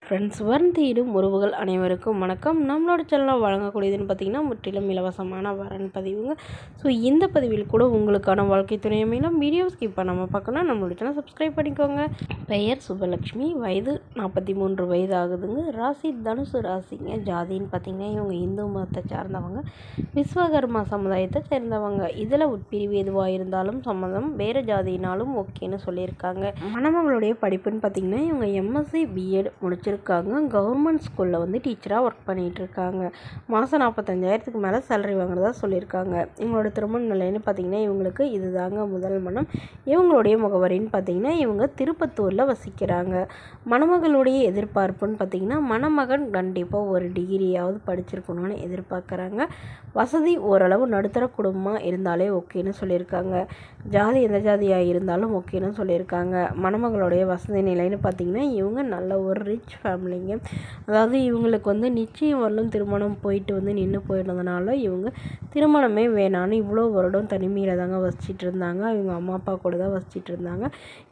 Friends தேடும் உறவுகள் அனைவருக்கும் வணக்கம். நம்மளோட சேனலில் வழங்கக்கூடியதுன்னு பார்த்திங்கன்னா முற்றிலும் இலவசமான வரன் பதிவுங்க. ஸோ இந்த பதிவில் கூட உங்களுக்கான வாழ்க்கை துணை அமையலாம். வீடியோ ஸ்கிப் பண்ணாமல் பார்க்கணும். நம்மளோட சேனல் சப்ஸ்கிரைப் பண்ணிக்கோங்க. பெயர் சுபலக்ஷ்மி, வயது 43 வயது ஆகுதுங்க. ராசி தனுசு ராசிங்க. ஜாதின்னு பார்த்திங்கன்னா இவங்க இந்து மதத்தை சார்ந்தவங்க, விஸ்வகர்மா சமுதாயத்தை சேர்ந்தவங்க. இதில் உட்பிரிவு எதுவாக இருந்தாலும் சம்மதம், வேறு ஜாதியினாலும் ஓகேன்னு சொல்லியிருக்காங்க. மணமகளுடைய படிப்புன்னு பார்த்திங்கன்னா இவங்க எம்எஸ்சி பிஎட் முடிச்சிருக்காங்க. கவர்மெண்ட் ஸ்கூலில் டீச்சராக ஒர்க் பண்ணிகிட்டு இருக்காங்க. மாதம் 45,000க்கு மேலே சேலரி வாங்குறதா சொல்லியிருக்காங்க. இவங்களோட திருமண நிலைன்னு பார்த்திங்கன்னா இவங்களுக்கு இதுதாங்க முதல் மனம். இவங்களுடைய முகவரின்னு பார்த்திங்கன்னா இவங்க திருப்பத்தூரில் வசிக்கிறாங்க. மணமகளுடைய எதிர்பார்ப்புன்னு பார்த்திங்கன்னா மணமகன் கண்டிப்பாக ஒரு டிகிரியாவது படிச்சிருக்கணும்னு எதிர்பார்க்குறாங்க. வசதி ஓரளவு நடுத்தர குடும்பமாக இருந்தாலே ஓகேன்னு சொல்லியிருக்காங்க. ஜாதி எந்த ஜாதியாக இருந்தாலும் ஓகேன்னு சொல்லியிருக்காங்க. மணமகளுடைய வசதி நிலைன்னு பார்த்திங்கன்னா இவங்க நல்ல ஒரு ரிச் ஃபேமிலிங்க. அதாவது இவங்களுக்கு நிச்சயம் வரலும் திருமணம் போயிட்டு நின்று போயிடுறதுனால இவங்க திருமணமே வேணான்னு இவ்வளோ வருடம் தனிமையில் தாங்க வசிச்சிட்டு இருந்தாங்க. இவங்க அம்மா அப்பா கூட தான் வசிச்சிட்டு இருந்தாங்க.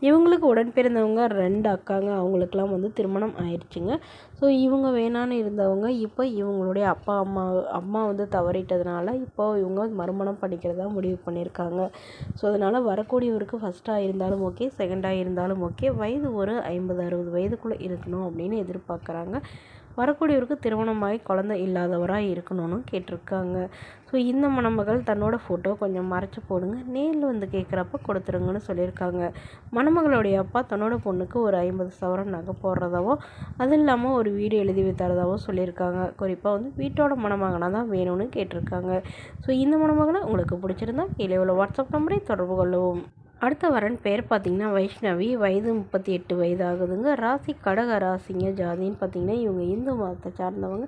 இவங்களுக்கு உடன் பிறந்தவங்க 2 அக்காங்க. அவங்களுக்கெல்லாம் திருமணம் ஆயிடுச்சுங்க. ஸோ இவங்க வேணான்னு இருந்தவங்க இப்போ இவங்களுடைய அம்மா தவறிட்டதுனால இப்போ இவங்க மறுமணம் பண்ணிக்கிறதா முடிவு பண்ணியிருக்காங்க. ஸோ அதனால் வரக்கூடியவருக்கு ஃபஸ்ட்டாக இருந்தாலும் ஓகே, செகண்டாக இருந்தாலும் ஓகே, வயது ஒரு 50-60 வயதுக்குள்ளே இருக்கணும் அப்படின்னு எதிர்பார்க்குறாங்க. வரக்கூடியவருக்கு திருமணமாகி குழந்தை இல்லாதவராக இருக்கணும்னு கேட்டிருக்காங்க. ஸோ இந்த மணமகள் தன்னோட ஃபோட்டோ கொஞ்சம் மறைச்சி போடுங்க, நேரில் கேட்குறப்ப கொடுத்துருங்கன்னு சொல்லியிருக்காங்க. மணமகளுடைய அப்பா தன்னோட பொண்ணுக்கு ஒரு 50 சவரன் நகை போடுறதாவோ, அது இல்லாமல் ஒரு வீடு எழுதி வைத்தறதாவோ சொல்லியிருக்காங்க. குறிப்பாக வீட்டோட மணமகனாக தான் வேணும்னு கேட்டிருக்காங்க. ஸோ இந்த மணமகளை உங்களுக்கு பிடிச்சிருந்தா கீழே உள்ள வாட்ஸ்அப் நம்பரை தொடர்பு கொள்ளவும். அடுத்த வரன் பேர் பார்த்திங்கன்னா வைஷ்ணவி, வயது 38 வயது ஆகுதுங்க. ராசி கடக ராசிங்க. ஜாதின்னு பார்த்திங்கன்னா இவங்க இந்து மதத்தை சார்ந்தவங்க,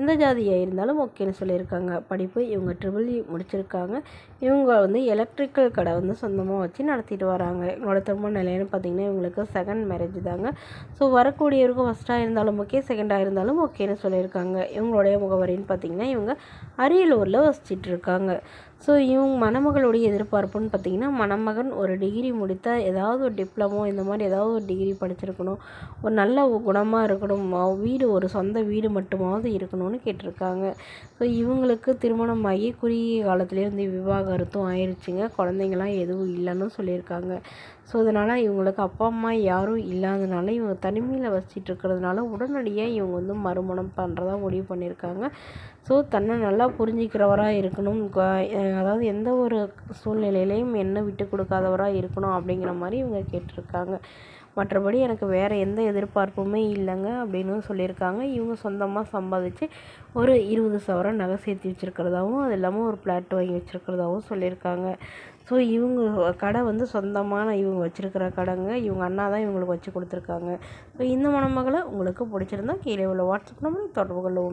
எந்த ஜாதியாக இருந்தாலும் ஓகேன்னு சொல்லியிருக்காங்க. படிப்பு இவங்க EEE முடிச்சிருக்காங்க. இவங்க எலக்ட்ரிக்கல் கடை சொந்தமாக வச்சு நடத்திட்டு வராங்க. இவங்களோட திருமண நிலைன்னு பார்த்திங்கன்னா இவங்களுக்கு செகண்ட் மேரேஜ் தாங்க. ஸோ வரக்கூடியவருக்கு ஃபஸ்ட்டாக இருந்தாலும் ஓகே, செகண்டாக இருந்தாலும் ஓகேன்னு சொல்லியிருக்காங்க. இவங்களுடைய முகவரின்னு பார்த்திங்கன்னா இவங்க அரியலூரில் வசிச்சிட்டு இருக்காங்க. ஸோ இவங்க மணமகளுடைய எதிர்பார்ப்புன்னு பார்த்திங்கன்னா மணமகன் ஒரு டிகிரி முடித்தா ஏதாவது ஒரு டிப்ளமோ இந்த மாதிரி ஏதாவது ஒரு டிகிரி படிச்சிருக்கணும், ஒரு நல்ல குணமாக இருக்கணும், வீடு ஒரு சொந்த வீடு மட்டுமாவது இருக்கணும்னு கேட்டிருக்காங்க. ஸோ இவங்களுக்கு திருமணமாகி குறுகிய காலத்துலேயே விவாகரத்தும் ஆயிடுச்சுங்க. குழந்தைங்களாம் எதுவும் இல்லைன்னு சொல்லியிருக்காங்க. ஸோ அதனால் இவங்களுக்கு அப்பா அம்மா யாரும் இல்லாதனால இவங்க தனிமையில் வசிச்சிட்டு இருக்கிறதுனால உடனடியாக இவங்க மறுமணம் பண்ணுறதா முடிவு பண்ணியிருக்காங்க. ஸோ தன்னை நல்லா புரிஞ்சிக்கிறவராக இருக்கணும், அதாவது எந்த ஒரு சூழ்நிலையிலையும் என்ன விட்டு கொடுக்காதவராக இருக்கணும் அப்படிங்கிற மாதிரி இவங்க கேட்டிருக்காங்க. மற்றபடி எனக்கு வேறு எந்த எதிர்பார்ப்புமே இல்லைங்க அப்படின்னு சொல்லியிருக்காங்க. இவங்க சொந்தமாக சம்பாதிச்சு ஒரு 20 சவரன் நகை சேர்த்து வச்சுருக்கிறதாவும், அது இல்லாமல் ஒரு பிளாட் வாங்கி வச்சுருக்கிறதாவும் சொல்லியிருக்காங்க. ஸோ இவங்க கடை சொந்தமான இவங்க வச்சுருக்கிற கடைங்க. இவங்க அண்ணா தான் இவங்களுக்கு வச்சு கொடுத்துருக்காங்க. ஸோ இந்த மணமகளை உங்களுக்கு பிடிச்சிருந்தா கீழே உள்ள வாட்ஸ்அப் நம்பரை தொடர்பு கொள்ளவும்.